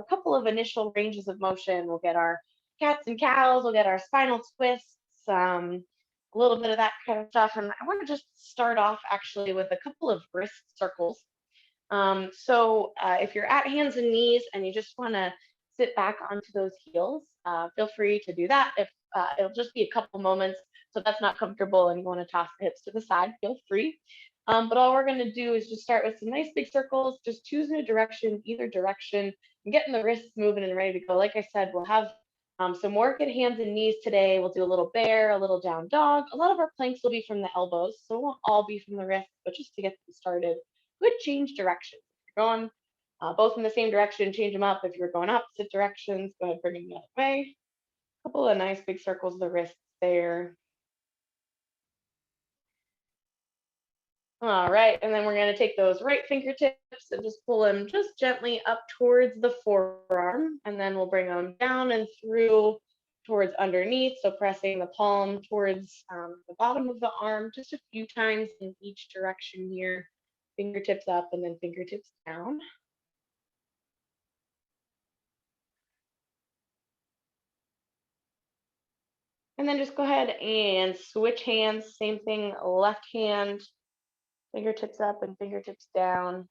a couple of initial ranges of motion. We'll get our cats and cows, we'll get our spinal twists, a little bit of that kind of stuff. And I want to just start off actually with a couple of wrist circles. If you're at hands and knees and you just want to sit back onto those heels, feel free to do that. If it'll just be a couple moments, so if that's not comfortable and you want to toss the hips to the side, feel free. But all we're going to do is just start with some nice big circles, just choosing a direction, either direction, and getting the wrists moving and ready to go. Like I said, we'll have some work at hands and knees today. We'll do a little bear, a little down dog. A lot of our planks will be from the elbows, so it won't all be from the wrists, but just to get them started, good change directions. If you're going both in the same direction, change them up. If you're going opposite directions, go ahead, bring them the other way. A couple of nice big circles of the wrists there. All right, and then we're going to take those right fingertips and just pull them just gently up towards the forearm, and then we'll bring them down and through towards underneath, so pressing the palm towards the bottom of the arm just a few times in each direction here. Fingertips up and then fingertips down. And then just go ahead and switch hands, same thing, left hand, fingertips up and fingertips down,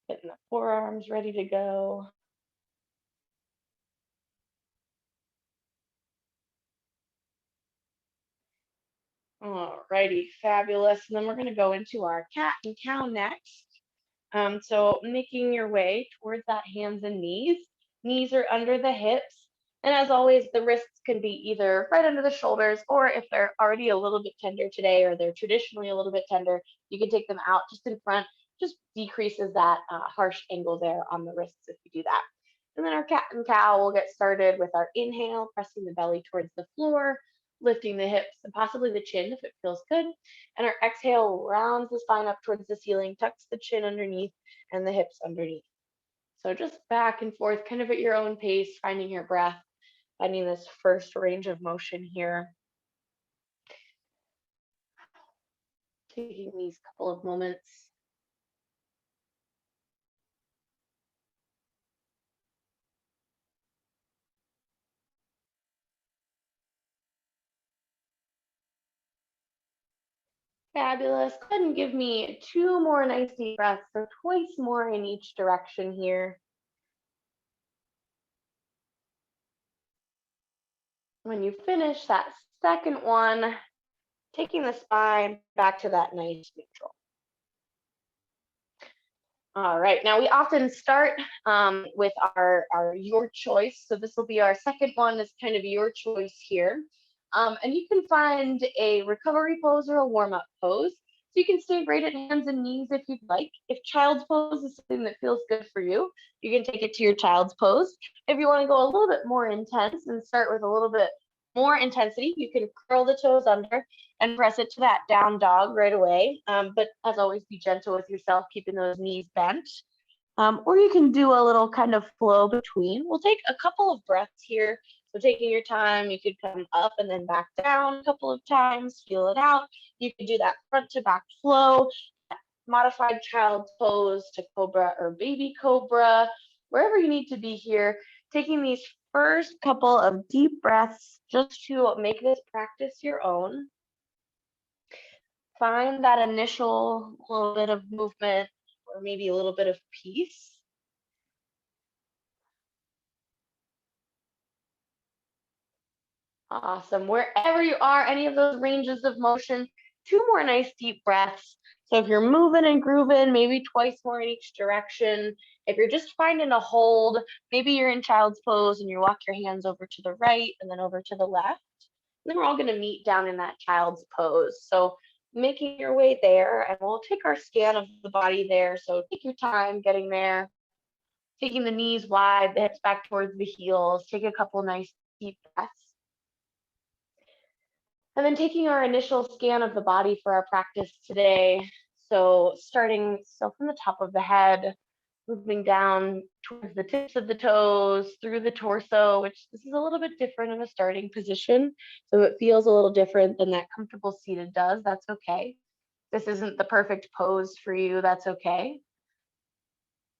getting the forearms ready to go. All righty, fabulous. And then we're going to go into our cat and cow next. So making your way towards that hands and knees. Knees are under the hips. And as always, the wrists can be either right under the shoulders, or if they're already a little bit tender today, or they're traditionally a little bit tender, you can take them out just in front. Just decreases that harsh angle there on the wrists if you do that. And then our cat and cow will get started with our inhale, pressing the belly towards the floor, lifting the hips and possibly the chin if it feels good. And our exhale rounds the spine up towards the ceiling, tucks the chin underneath and the hips underneath. So just back and forth, kind of at your own pace, finding your breath, finding this first range of motion here. Taking these couple of moments. Fabulous. Go ahead and give me 2 more nice deep breaths, so twice more in each direction here. When you finish that second one, taking the spine back to that nice neutral. All right, now we often start with our your choice. So this will be our second one, is kind of your choice here. And you can find a recovery pose or a warm-up pose. So you can stay right at hands and knees if you'd like. If child's pose is something that feels good for you, you can take it to your child's pose. If you want to go a little bit more intense and start with a little bit more intensity, you can curl the toes under and press it to that down dog right away. But as always, be gentle with yourself, keeping those knees bent. Or you can do a little kind of flow between. We'll take a couple of breaths here. So taking your time, you could come up and then back down a couple of times, feel it out. You could do that front to back flow, modified child's pose to cobra or baby cobra, wherever you need to be here. Taking these first couple of deep breaths just to make this practice your own. Find that initial little bit of movement or maybe a little bit of peace. Awesome. Wherever you are, any of those ranges of motion, 2 more nice deep breaths. So if you're moving and grooving, maybe twice more in each direction. If you're just finding a hold, maybe you're in child's pose and you walk your hands over to the right and then over to the left. And then we're all going to meet down in that child's pose. So making your way there, and we'll take our scan of the body there. So take your time getting there, taking the knees wide, the hips back towards the heels, take a couple nice deep breaths. And then taking our initial scan of the body for our practice today. So starting from the top of the head, moving down towards the tips of the toes, through the torso, which this is a little bit different of a starting position. So it feels a little different than that comfortable seated does. That's okay. This isn't the perfect pose for you. That's okay.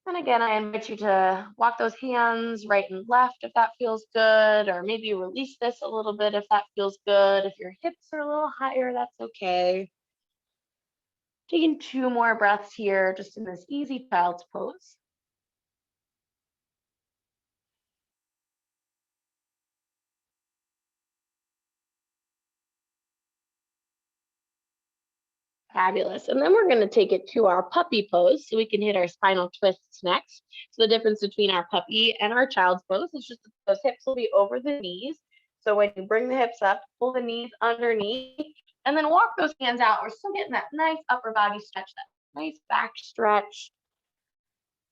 And again, I invite you to walk those hands right and left if that feels good, or maybe release this a little bit if that feels good. If your hips are a little higher, that's okay. Taking 2 more breaths here, just in this easy child's pose. Fabulous. And then we're going to take it to our puppy pose so we can hit our spinal twists next. So the difference between our puppy and our child's pose is just that those hips will be over the knees. So when you bring the hips up, pull the knees underneath, and then walk those hands out. We're still getting that nice upper body stretch, that nice back stretch.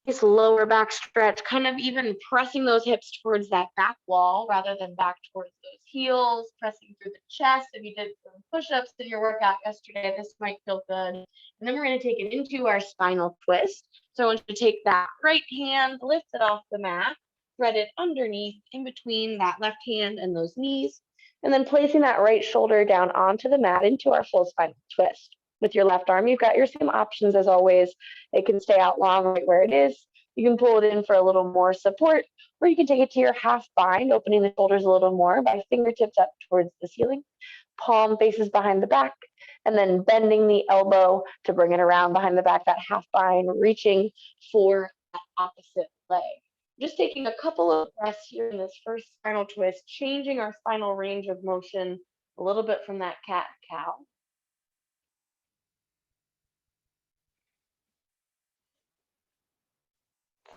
This lower back stretch, kind of even pressing those hips towards that back wall rather than back towards those heels, pressing through the chest. If you did some push-ups in your workout yesterday, this might feel good. And then we're going to take it into our spinal twist. So I want you to take that right hand, lift it off the mat, thread it underneath in between that left hand and those knees, and then placing that right shoulder down onto the mat into our full spinal twist. With your left arm, you've got your same options as always. It can stay out long right where it is. You can pull it in for a little more support, or you can take it to your half bind, opening the shoulders a little more by fingertips up towards the ceiling, palm faces behind the back, and then bending the elbow to bring it around behind the back, that half bind, reaching for that opposite leg. Just taking a couple of breaths here in this first spinal twist, changing our spinal range of motion a little bit from that cat-cow.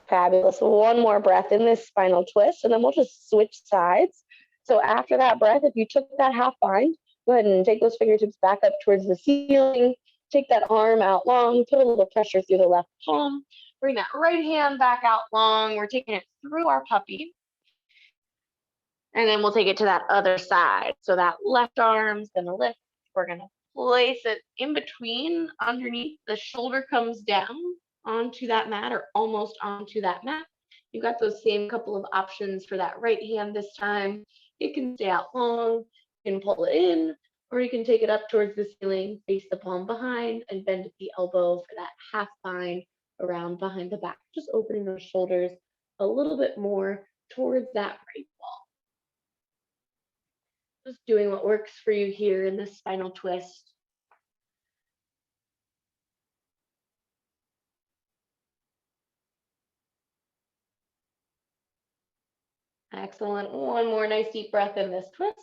Fabulous. One more breath in this spinal twist, and then we'll just switch sides. So after that breath, if you took that half bind, go ahead and take those fingertips back up towards the ceiling. Take that arm out long, put a little pressure through the left palm. Bring that right hand back out long. We're taking it through our puppy. And then we'll take it to that other side. So that left arm's gonna lift. We're gonna place it in between, underneath. The shoulder comes down onto that mat or almost onto that mat. You've got those same couple of options for that right hand this time. It can stay out long, you can pull it in, or you can take it up towards the ceiling, face the palm behind, and bend at the elbow for that half bind around behind the back. Just opening those shoulders a little bit more towards that right wall. Just doing what works for you here in this spinal twist. Excellent. One more nice deep breath in this twist.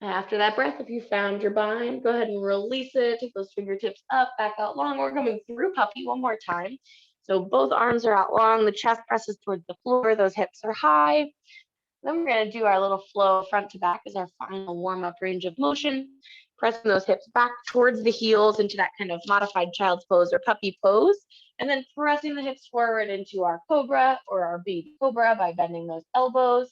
After that breath, if you found your bind, go ahead and release it. Take those fingertips up, back out long. We're coming through puppy one more time. So both arms are out long. The chest presses towards the floor. Those hips are high. Then we're going to do our little flow front to back as our final warm-up range of motion. Pressing those hips back towards the heels into that kind of modified child's pose or puppy pose. And then pressing the hips forward into our cobra or our baby cobra by bending those elbows.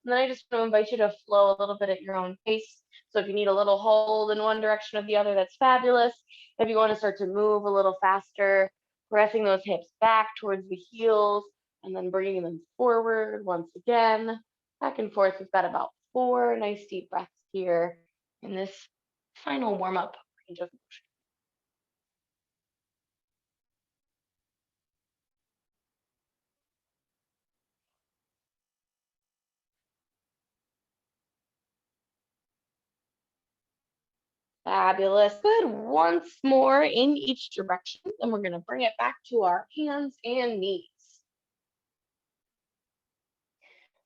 And then I just want to invite you to flow a little bit at your own pace. So if you need a little hold in one direction or the other, that's fabulous. If you want to start to move a little faster, pressing those hips back towards the heels and then bringing them forward once again. Back and forth. We've got about 4 nice deep breaths here in this final warm-up range of motion. Fabulous. Good. Once more in each direction. Then we're going to bring it back to our hands and knees.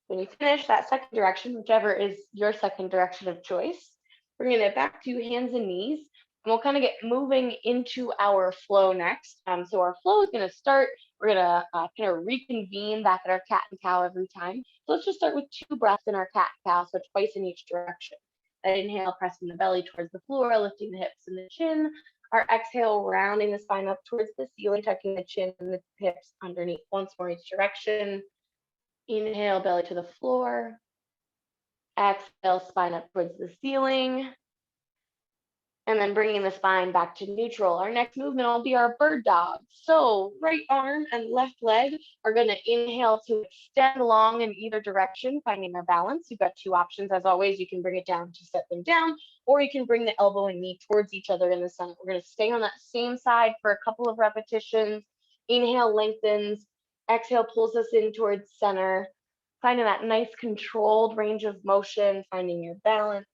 When you finish that second direction, whichever is your second direction of choice, bringing it back to hands and knees. And we'll kind of get moving into our flow next. So our flow is going to start, we're going to kind of reconvene back at our cat and cow every time. So let's just start with 2 breaths in our cat and cow, so twice in each direction. That inhale, pressing the belly towards the floor, lifting the hips and the chin. Our exhale, rounding the spine up towards the ceiling, tucking the chin and the hips underneath. Once more each direction. Inhale, belly to the floor. Exhale, spine up towards the ceiling. And then bringing the spine back to neutral. Our next movement will be our bird dog. So right arm and left leg are going to inhale to extend long in either direction, finding their balance. You've got two options. As always, you can bring it down to set them down, or you can bring the elbow and knee towards each other in the center. We're going to stay on that same side for a couple of repetitions. Inhale lengthens, exhale pulls us in towards center, finding that nice controlled range of motion, finding your balance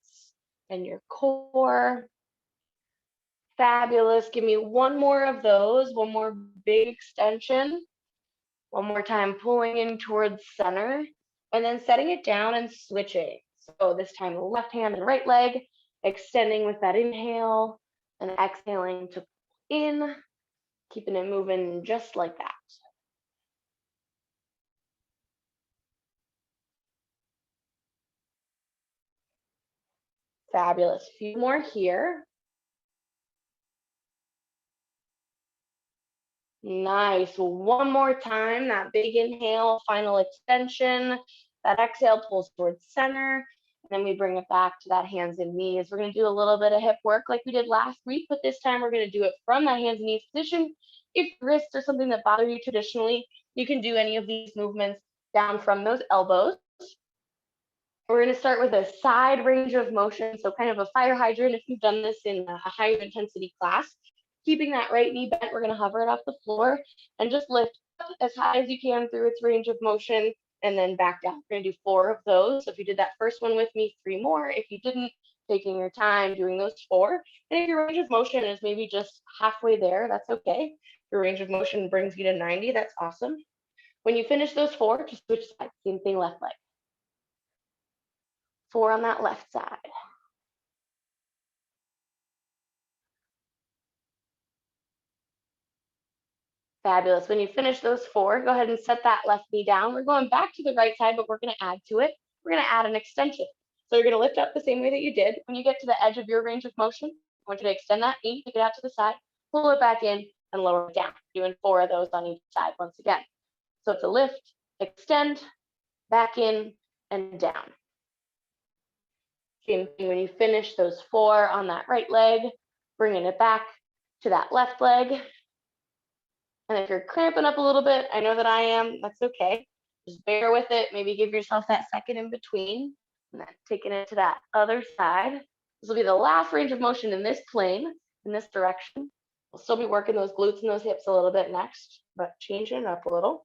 and your core. Fabulous. Give me one more of those, one more big extension. One more time, pulling in towards center, and then setting it down and switching. So this time, left hand and right leg, extending with that inhale, and exhaling to pull in, keeping it moving just like that. Fabulous. A few more here. Nice. One more time, that big inhale, final extension. That exhale pulls towards center. And then we bring it back to that hands and knees. We're going to do a little bit of hip work like we did last week, but this time we're going to do it from that hands and knees position. If wrists are something that bother you traditionally, you can do any of these movements down from those elbows. We're going to start with a side range of motion, so kind of a fire hydrant if you've done this in a higher intensity class. Keeping that right knee bent, we're going to hover it off the floor and just lift up as high as you can through its range of motion and then back down. We're going to do 4 of those. So if you did that first one with me, 3 more. If you didn't, taking your time doing those 4. And if your range of motion is maybe just halfway there, that's okay. If your range of motion brings you to 90, that's awesome. When you finish those 4, just switch sides. Same thing, left leg. 4 on that left side. Fabulous. When you finish those 4, go ahead and set that left knee down. We're going back to the right side, but we're going to add to it. We're going to add an extension. So you're going to lift up the same way that you did. When you get to the edge of your range of motion, I want you to extend that knee, take it out to the side, pull it back in, and lower it down. Doing 4 of those on each side once again. So it's a lift, extend, back in, and down. Same thing when you finish those 4 on that right leg, bringing it back to that left leg. And if you're cramping up a little bit, I know that I am, that's okay. Just bear with it. Maybe give yourself that second in between. And then taking it to that other side. This will be the last range of motion in this plane, in this direction. We'll still be working those glutes and those hips a little bit next, but changing it up a little.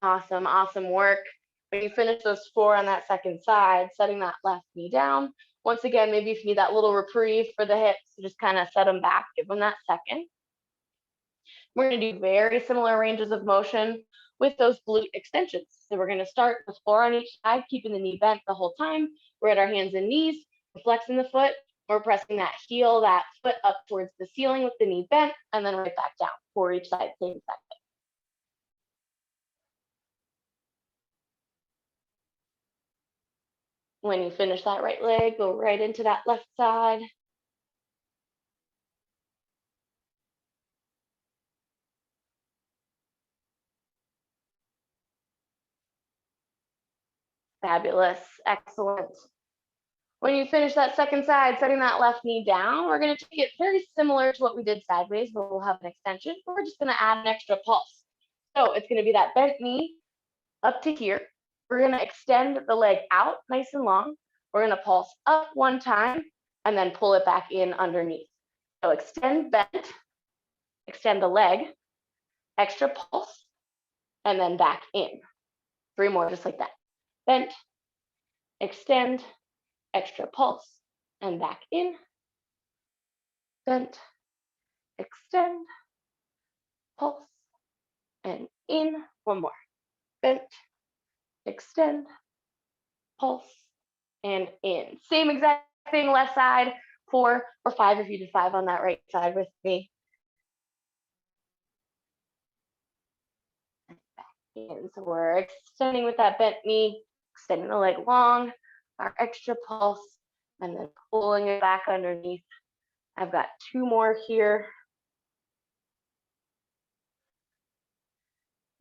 Awesome, awesome work. When you finish those 4 on that second side, setting that left knee down. Once again, maybe if you need that little reprieve for the hips, just kind of set them back, give them that second. We're going to do very similar ranges of motion with those glute extensions. So we're going to start with 4 on each side, keeping the knee bent the whole time. We're at our hands and knees, we're flexing the foot, we're pressing that heel, that foot up towards the ceiling with the knee bent, and then right back down for each side, same second. When you finish that right leg, go right into that left side. Fabulous, excellent. When you finish that second side, setting that left knee down, we're going to take it very similar to what we did sideways, but we'll have an extension. We're just going to add an extra pulse. So it's going to be that bent knee up to here. We're going to extend the leg out nice and long. We're going to pulse up one time and then pull it back in underneath. So extend, bent, extend the leg, extra pulse, and then back in. 3 more just like that. Bent, extend, extra pulse, and back in. Bent, extend, pulse, and in. 1 more. Bent, extend, pulse, and in. Same exact thing, left side, 4 or 5 if you did 5 on that right side with me. And back in. So we're extending with that bent knee, extending the leg long, our extra pulse, and then pulling it back underneath. I've got 2 more here.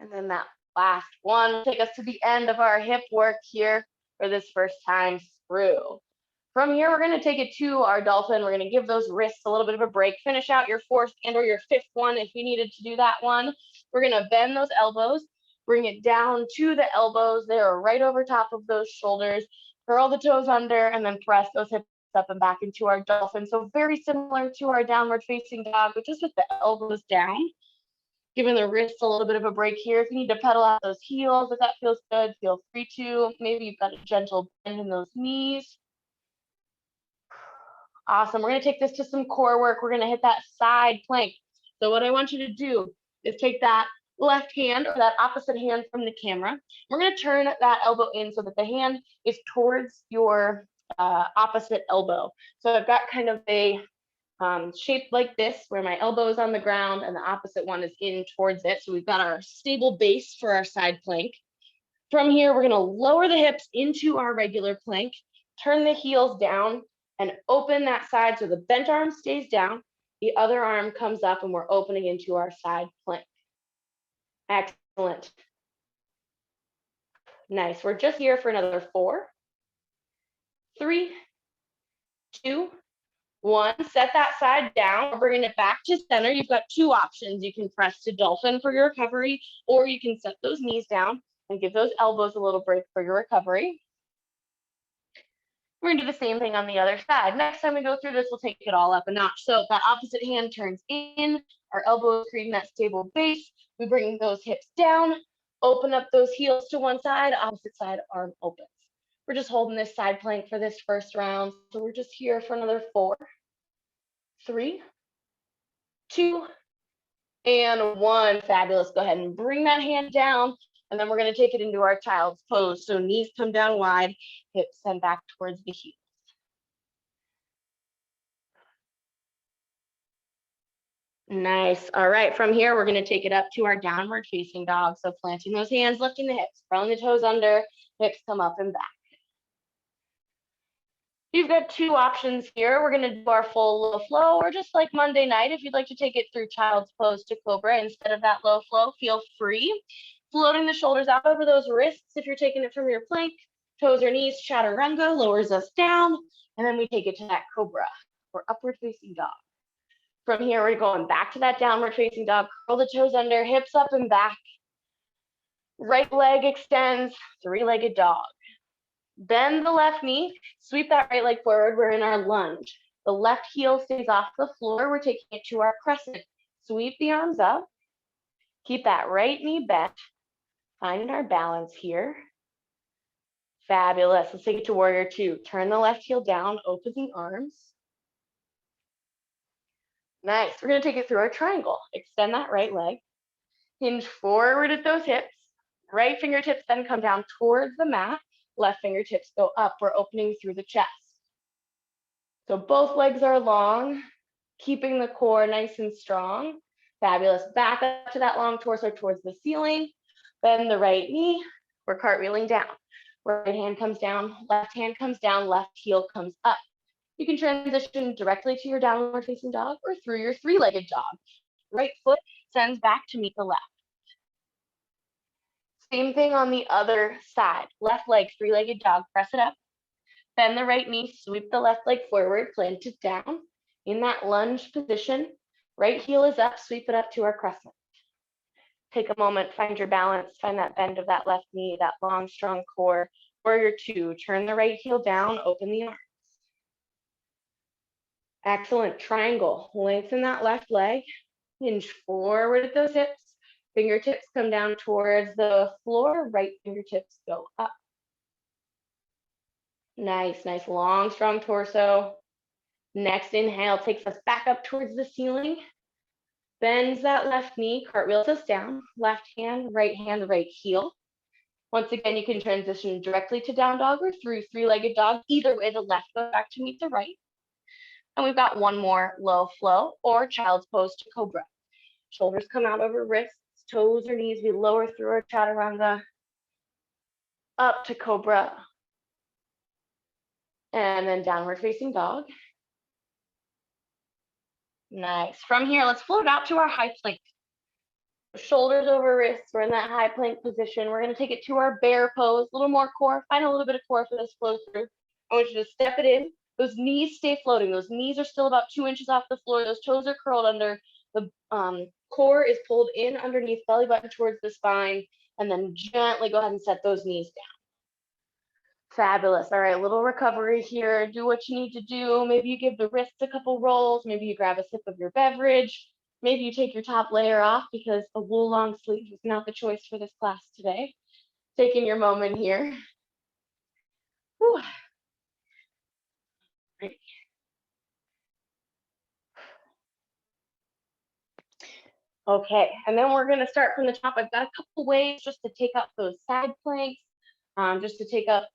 And then that last one will take us to the end of our hip work here for this first time through. From here, we're going to take it to our dolphin. We're going to give those wrists a little bit of a break. Finish out your fourth and or your fifth one if you needed to do that one. We're going to bend those elbows, bring it down to the elbows. They're right over top of those shoulders. Curl the toes under and then press those hips up and back into our dolphin. So very similar to our downward facing dog, but just with the elbows down. Giving the wrists a little bit of a break here. If you need to pedal out those heels, if that feels good, feel free to. Maybe you've got a gentle bend in those knees. Awesome. We're going to take this to some core work. We're going to hit that side plank. So what I want you to do is take that left hand or that opposite hand from the camera. We're going to turn that elbow in so that the hand is towards your opposite elbow. So I've got kind of a shape like this where my elbow is on the ground and the opposite one is in towards it. So we've got our stable base for our side plank. From here, we're going to lower the hips into our regular plank, turn the heels down and open that side so the bent arm stays down. The other arm comes up and we're opening into our side plank. Excellent. Nice. We're just here for another 4, 3, 2, 1. Set that side down. We're bringing it back to center. You've got 2 options. You can press to dolphin for your recovery, or you can set those knees down and give those elbows a little break for your recovery. We're going to do the same thing on the other side. Next time we go through this, we'll take it all up a notch. So that opposite hand turns in, our elbows creating that stable base. We bring those hips down, open up those heels to one side, opposite side arm opens. We're just holding this side plank for this first round. So we're just here for another 4, 3, 2, and 1. Fabulous. Go ahead and bring that hand down. And then we're going to take it into our child's pose. So knees come down wide, hips send back towards the heels. Nice. All right. From here, we're going to take it up to our downward facing dog. So planting those hands, lifting the hips, curling the toes under, hips come up and back. You've got 2 options here. We're going to do our full low flow, or just like Monday night, if you'd like to take it through child's pose to cobra instead of that low flow, feel free. Floating the shoulders out over those wrists if you're taking it from your plank, toes or knees, chaturanga lowers us down, and then we take it to that cobra or upward facing dog. From here, we're going back to that downward facing dog, curl the toes under, hips up and back. Right leg extends, 3-legged dog. Bend the left knee, sweep that right leg forward. We're in our lunge. The left heel stays off the floor. We're taking it to our crescent. Sweep the arms up. Keep that right knee bent. Finding our balance here. Fabulous. Let's take it to warrior 2. Turn the left heel down, open the arms. Nice. We're going to take it through our triangle. Extend that right leg. Hinge forward at those hips. Right fingertips then come down towards the mat. Left fingertips go up. We're opening through the chest. So both legs are long, keeping the core nice and strong. Fabulous. Back up to that long torso towards the ceiling. Bend the right knee. We're cartwheeling down. Right hand comes down, left heel comes up. You can transition directly to your downward facing dog or through your 3-legged dog. Right foot sends back to meet the left. Same thing on the other side. Left leg, 3-legged dog, press it up. Bend the right knee, sweep the left leg forward, plant it down. In that lunge position, right heel is up, sweep it up to our crescent. Take a moment, find your balance, find that bend of that left knee, that long, strong core. Warrior 2, turn the right heel down, open the arms. Excellent. Triangle. Lengthen that left leg, hinge forward at those hips. Fingertips come down towards the floor, right fingertips go up. Nice, nice, long, strong torso. Next inhale takes us back up towards the ceiling. Bends that left knee, cartwheels us down. Left hand, right heel. Once again, you can transition directly to down dog or through 3-legged dog. Either way, the left goes back to meet the right. And we've got one more low flow or child's pose to cobra. Shoulders come out over wrists, toes or knees. We lower through our chaturanga, up to cobra, and then downward facing dog. Nice. From here, let's float out to our high plank. Shoulders over wrists. We're in that high plank position. We're going to take it to our bear pose. A little more core. Find a little bit of core for this flow through. I want you to step it in. Those knees stay floating. Those knees are still about 2 inches off the floor. Those toes are curled under. The core is pulled in underneath, belly button towards the spine, and then gently go ahead and set those knees down. Fabulous. All right, a little recovery here. Do what you need to do. Maybe you give the wrists a couple rolls. Maybe you grab a sip of your beverage. Maybe you take your top layer off because a wool long sleeve is not the choice for this class today. Taking your moment here. Whew. Great. Okay, and then we're going to start from the top. I've got a couple ways just to take up those side planks, just to take up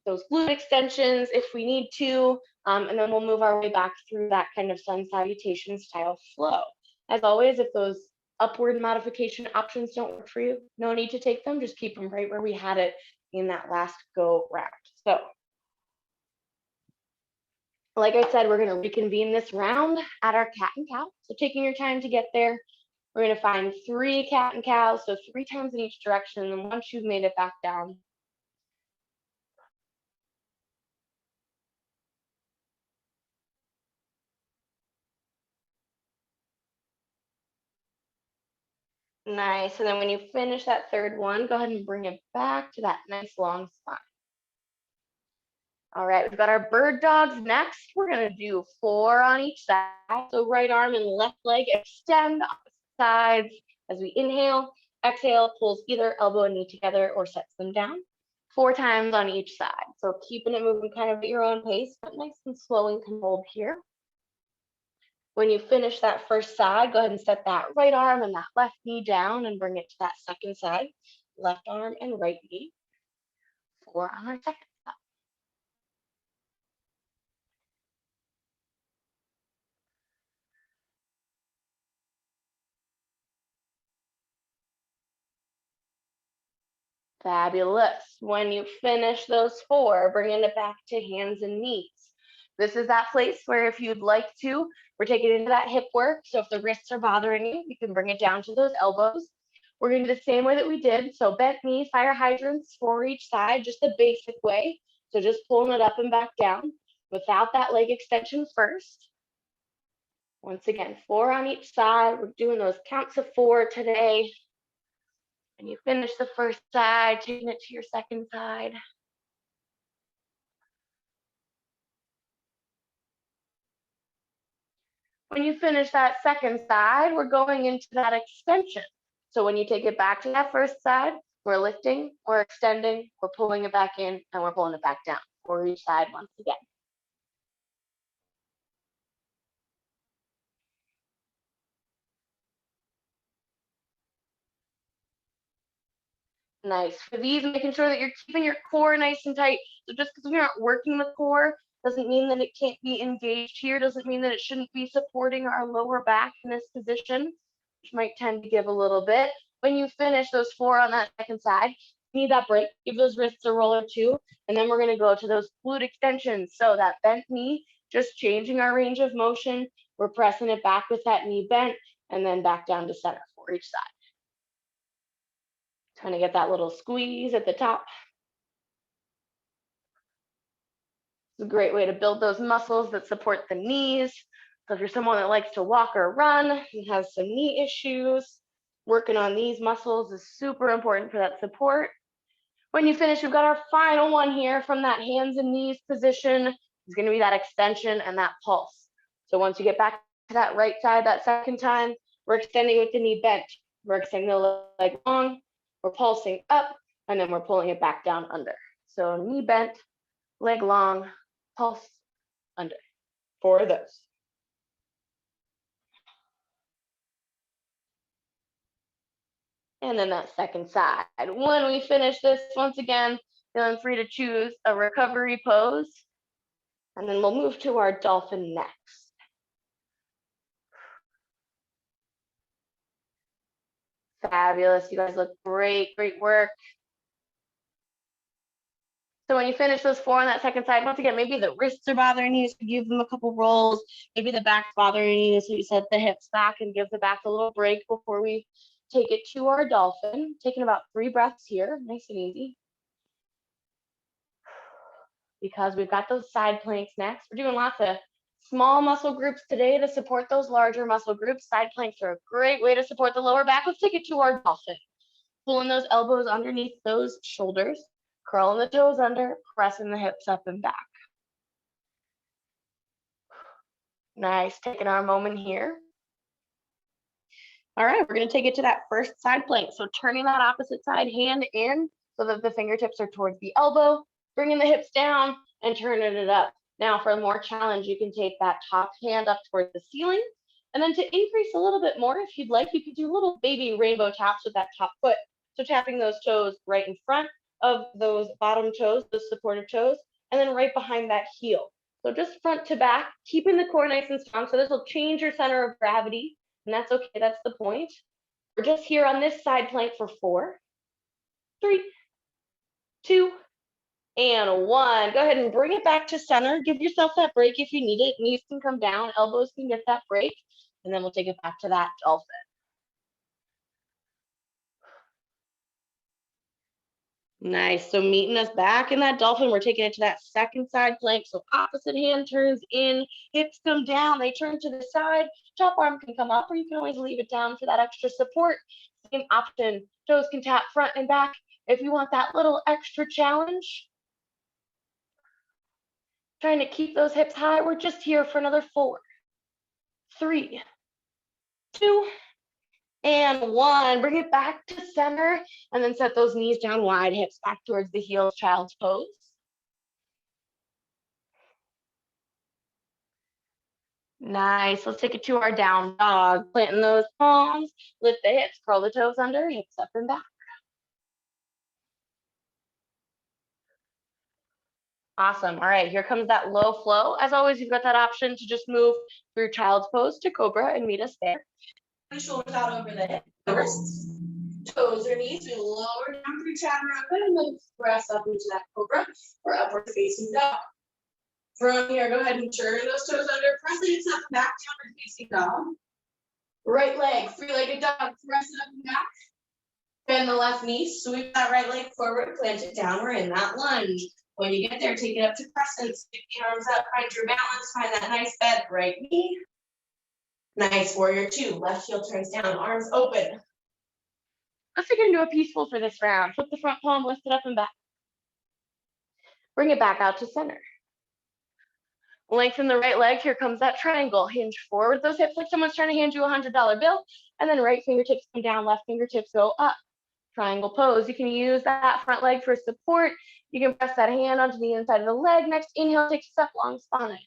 those glute extensions if we need to, and then we'll move our way back through that kind of sun salutation style flow. As always, if those upward modification options don't work for you, no need to take them. Just keep them right where we had it in that last go round. So, like I said, we're going to reconvene this round at our cat and cow. So taking your time to get there, we're going to find 3 cat and cows, so 3 times in each direction. And once you've made it back down, nice. And then when you finish that third one, go ahead and bring it back to that nice long spine. All right, we've got our bird dogs next. We're going to do 4 on each side. So right arm and left leg extend opposite sides as we inhale. Exhale, pulls either elbow and knee together or sets them down. 4 times on each side. So keeping it moving kind of at your own pace, but nice and slow and controlled here. When you finish that first side, go ahead and set that right arm and that left knee down and bring it to that second side. Left arm and right knee. 4 on our second side. Fabulous. When you finish those 4, bringing it back to hands and knees. This is that place where if you'd like to, we're taking into that hip work. So if the wrists are bothering you, you can bring it down to those elbows. We're going to do the same way that we did. So bent knee, fire hydrants for each side, just the basic way. So just pulling it up and back down without that leg extension first. Once again, 4 on each side. We're doing those counts of 4 today. And you finish the first side, taking it to your second side. When you finish that second side, we're going into that extension. So when you take it back to that first side, we're lifting, we're extending, we're pulling it back in, and we're pulling it back down for each side once again. Nice. For these, making sure that you're keeping your core nice and tight. So just because we're not working the core doesn't mean that it can't be engaged here, doesn't mean that it shouldn't be supporting our lower back in this position, which might tend to give a little bit. When you finish those 4 on that second side, you need that break, give those wrists a roll or 2, and then we're going to go to those glute extensions. So that bent knee, just changing our range of motion, we're pressing it back with that knee bent, and then back down to center for each side. Trying to get that little squeeze at the top. It's a great way to build those muscles that support the knees. So if you're someone that likes to walk or run and has some knee issues, working on these muscles is super important for that support. When you finish, we've got our final one here from that hands and knees position. It's going to be that extension and that pulse. So once you get back to that right side that second time, we're extending with the knee bent. We're extending the leg long. We're pulsing up, and then we're pulling it back down under. So knee bent, leg long, pulse under. 4 of those. And then that second side. When we finish this, once again, feeling free to choose a recovery pose. And then we'll move to our dolphin next. Fabulous. You guys look great. Great work. So when you finish those 4 on that second side, once again, maybe the wrists are bothering you, so give them a couple rolls. Maybe the back's bothering you, so you set the hips back and give the back a little break before we take it to our dolphin. Taking about 3 breaths here, nice and easy. because we've got those side planks next. We're doing lots of small muscle groups today to support those larger muscle groups. Side planks are a great way to support the lower back. Let's take it to our dolphin. Pulling those elbows underneath those shoulders, curling the toes under, pressing the hips up and back. Nice, taking our moment here. All right, we're gonna take it to that first side plank. So turning that opposite side hand in so that the fingertips are towards the elbow, bringing the hips down and turning it up. Now for more challenge, you can take that top hand up towards the ceiling. And then to increase a little bit more, if you'd like, you could do little baby rainbow taps with that top foot. So tapping those toes right in front of those bottom toes, those supportive toes, and then right behind that heel. So just front to back, keeping the core nice and strong. So this will change your center of gravity, and that's okay, that's the point. We're just here on this side plank for 4, 3, 2, and 1. Go ahead and bring it back to center. Give yourself that break if you need it. Knees can come down, elbows can get that break, and then we'll take it back to that dolphin. Nice, so meeting us back in that dolphin, we're taking it to that second side plank. So opposite hand turns in, hips come down, they turn to the side, top arm can come up, or you can always leave it down for that extra support. Same option, toes can tap front and back. If you want that little extra challenge, trying to keep those hips high, we're just here for another 4, 3, 2, and 1. Bring it back to center, and then set those knees down wide, hips back towards the heels, child's pose. Nice, let's take it to our down dog. Planting those palms, lift the hips, curl the toes under, hips up and back. Awesome, all right, here comes that low flow. As always, you've got that option to just move through child's pose to cobra and meet us there. The shoulders out over the hips, the wrists, toes or knees, we lower down through chaturanga and then press up into that cobra or upward facing dog. From here, go ahead and turn those toes under, press it up and back, downward facing dog. Right leg, 3-legged dog, press it up and back. Bend the left knee, sweep that right leg forward, plant it down, we're in that lunge. When you get there, take it up to crescent, stick the arms up, find your balance, find that nice bend, right knee. Nice, warrior 2, left heel turns down, arms open. Let's get into a peaceful for this round. Flip the front palm, lift it up and back. Bring it back out to center. Lengthen the right leg, here comes that triangle. Hinge forward with those hips like someone's trying to hand you a $100 bill, and then right fingertips come down, left fingertips go up. Triangle pose, you can use that front leg for support. You can press that hand onto the inside of the leg. Next inhale takes us up, long spine.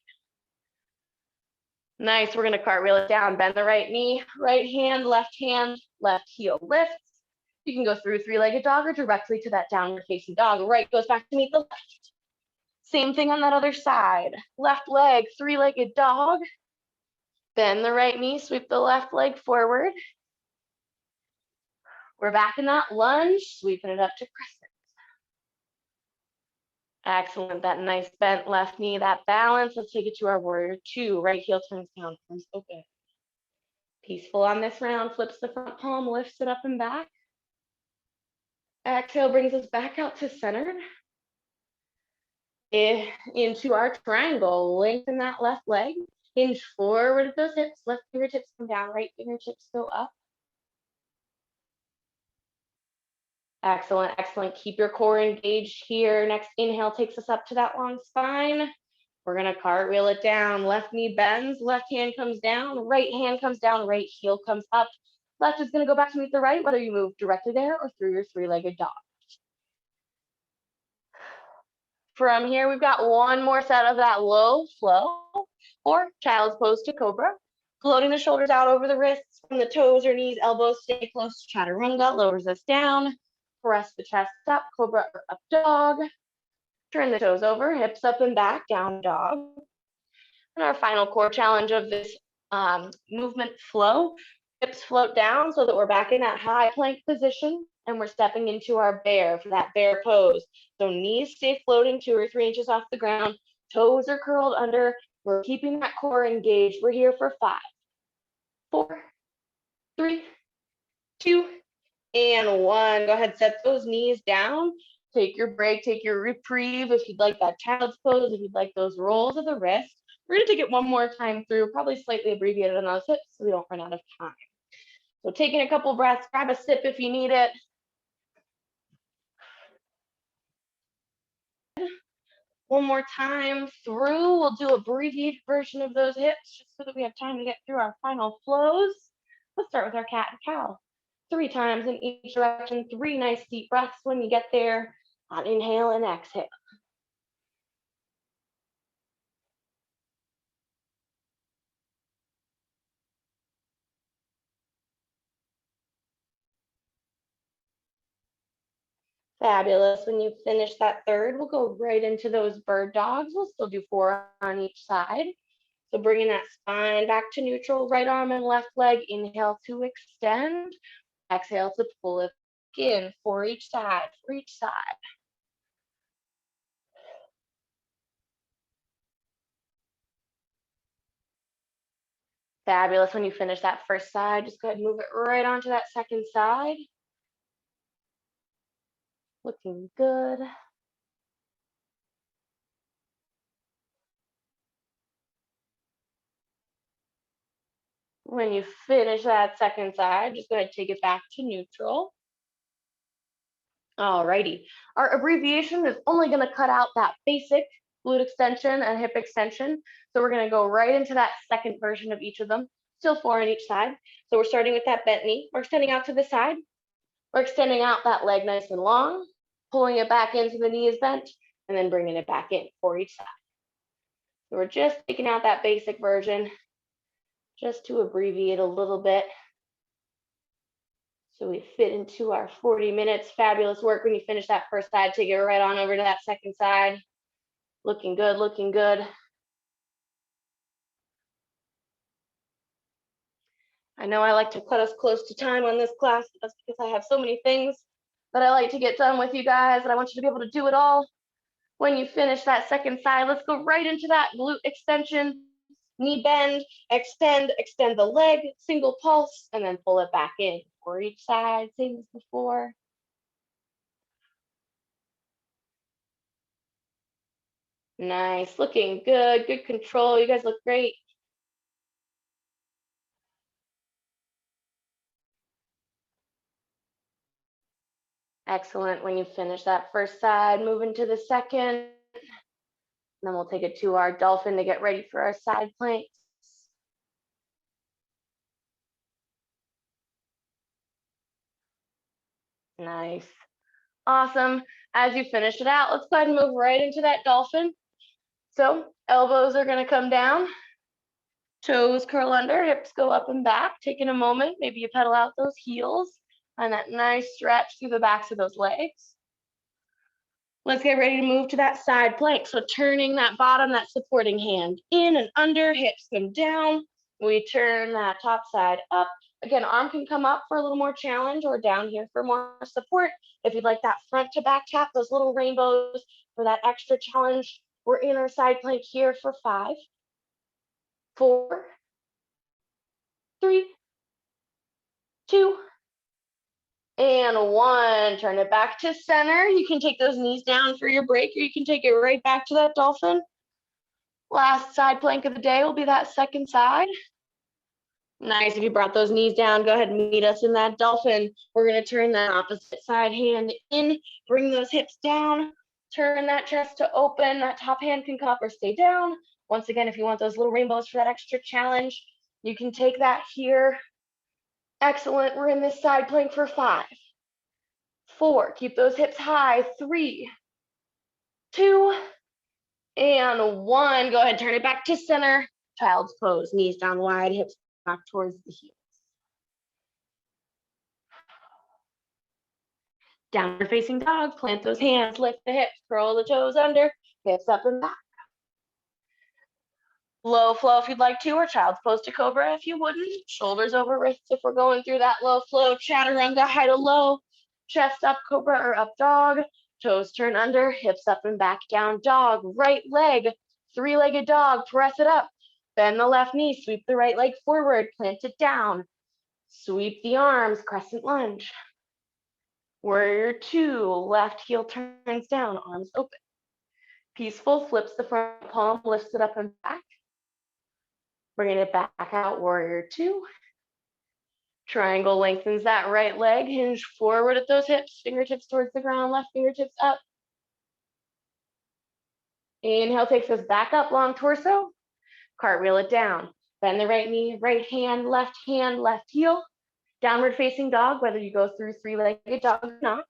Nice, we're gonna cartwheel it down, bend the right knee, right hand, left heel lifts. You can go through 3-legged dog or directly to that downward facing dog. Right goes back to meet the left. Same thing on that other side. Left leg, 3-legged dog. Bend the right knee, sweep the left leg forward. We're back in that lunge, sweeping it up to crescent. Excellent, that nice bent left knee, that balance. Let's take it to our warrior 2. Right heel turns down, arms open. Peaceful on this round, flips the front palm, lifts it up and back. Exhale brings us back out to center. Into our triangle, lengthen that left leg, hinge forward with those hips, left fingertips come down, right fingertips go up. Excellent, excellent. Keep your core engaged here. Next inhale takes us up to that long spine. We're gonna cartwheel it down. Left knee bends, left hand comes down, right hand comes down, right heel comes up. Left is gonna go back to meet the right, whether you move directly there or through your 3-legged dog. From here, we've got one more set of that low flow or child's pose to cobra. Floating the shoulders out over the wrists, from the toes or knees, elbows stay close to chaturanga, lowers us down. Press the chest up, cobra or up dog. Turn the toes over, hips up and back, down dog. And our final core challenge of this movement flow, hips float down so that we're back in that high plank position and we're stepping into our bear for that bear pose. So knees stay floating 2 or 3 inches off the ground, toes are curled under, we're keeping that core engaged. We're here for 5, 4, 3, 2, and 1. Go ahead, set those knees down. take your break, take your reprieve if you'd like that child's pose, if you'd like those rolls of the wrist. We're gonna take it one more time through, probably slightly abbreviated on those hips so we don't run out of time. So taking a couple breaths, grab a sip if you need it. One more time through, we'll do a abbreviated version of those hips just so that we have time to get through our final flows. Let's start with our cat and cow. 3 times in each direction, 3 nice deep breaths when you get there. On inhale and exhale. Fabulous. When you finish that third, we'll go right into those bird dogs. We'll still do 4 on each side. So bringing that spine back to neutral, right arm and left leg. Inhale to extend. Exhale to pull it in for each side, Fabulous. When you finish that first side, just go ahead and move it right onto that second side. Looking good. When you finish that second side, just go ahead and take it back to neutral. Alrighty. Our abbreviation is only going to cut out that basic glute extension and hip extension. So we're going to go right into that second version of each of them. Still 4 on each side. So we're starting with that bent knee. We're extending out to the side. We're extending out that leg nice and long, pulling it back into the knee is bent, and then bringing it back in for each side. So we're just taking out that basic version just to abbreviate a little bit. So we fit into our 40 minutes. Fabulous work. When you finish that first side, take it right on over to that second side. Looking good, looking good. I know I like to cut us close to time on this class. That's because I have so many things that I like to get done with you guys, and I want you to be able to do it all. When you finish that second side, let's go right into that glute extension, knee bend, extend the leg, single pulse, and then pull it back in for each side, same as before. Nice, looking good, good control. You guys look great. Excellent. When you finish that first side, move into the second. Then we'll take it to our dolphin to get ready for our side planks. Nice. Awesome. As you finish it out, let's go ahead and move right into that dolphin. So elbows are going to come down, toes curl under, hips go up and back. Taking a moment, maybe you pedal out those heels and that nice stretch through the backs of those legs. Let's get ready to move to that side plank. So turning that bottom, that supporting hand in and under, hips come down. We turn that top side up. Again, arm can come up for a little more challenge or down here for more support. If you'd like that front to back tap, those little rainbows for that extra challenge, we're in our side plank here for 5, 4, 3, 2, and 1. Turn it back to center. You can take those knees down for your break, or you can take it right back to that dolphin. Last side plank of the day will be that second side. Nice. If you brought those knees down, go ahead and meet us in that dolphin. We're going to turn that opposite side hand in, bring those hips down, turn that chest to open. That top hand can come up or stay down. Once again, if you want those little rainbows for that extra challenge, you can take that here. Excellent. We're in this side plank for 5, 4. Keep those hips high. 3, 2, and 1. Go ahead, turn it back to center. Child's pose. Knees down wide, hips back towards the heels. Downward facing dog. Plant those hands, lift the hips, curl the toes under, hips up and back. Low flow if you'd like to, or child's pose to cobra if you wouldn't. Shoulders over wrists if we're going through that low flow. Chaturanga, high to low. Chest up, cobra or up dog. Toes turn under, hips up and back, down dog. Right leg, 3-legged dog, press it up. Bend the left knee, sweep the right leg forward, plant it down. Sweep the arms, crescent lunge. Warrior two, left heel turns down, arms open. Peaceful, flips the front palm, lifts it up and back. Bringing it back out, warrior two. Triangle lengthens that right leg, hinge forward at those hips, fingertips towards the ground, left fingertips up. Inhale takes us back up, long torso. Cartwheel it down. Bend the right knee, right hand, left heel. Downward facing dog, whether you go through three-legged dog or not.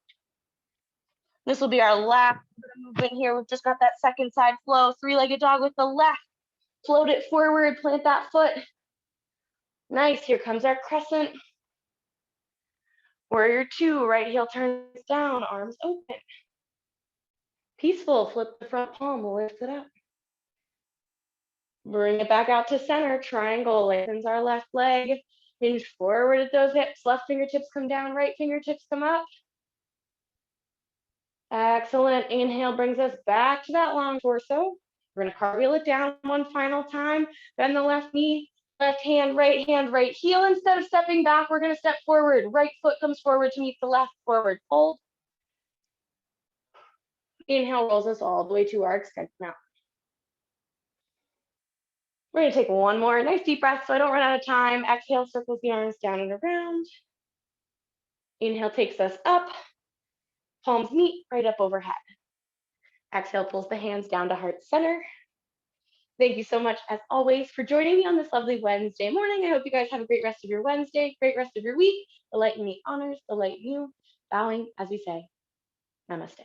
This will be our last movement here. We've just got that second side flow. Three-legged dog with the left. Float it forward, plant that foot. Nice, here comes our crescent. Warrior two, right heel turns down, arms open. Peaceful, flip the front palm, lift it up. Bring it back out to center, triangle, lengthens our left leg. Hinge forward at those hips, left fingertips come down, right fingertips come up. Excellent, inhale brings us back to that long torso. We're gonna cartwheel it down one final time, bend the left knee, left hand, right heel. Instead of stepping back, we're gonna step forward. Right foot comes forward to meet the left, forward fold. Inhale rolls us all the way to our extended mountain. We're gonna take one more nice deep breath so I don't run out of time. Exhale, circles the arms down and around. Inhale takes us up, palms meet right up overhead. Exhale pulls the hands down to heart center. Thank you so much, as always, for joining me on this lovely Wednesday morning. I hope you guys have a great rest of your Wednesday, great rest of your week. The light in me honors the light in you. Bowing as we say, namaste.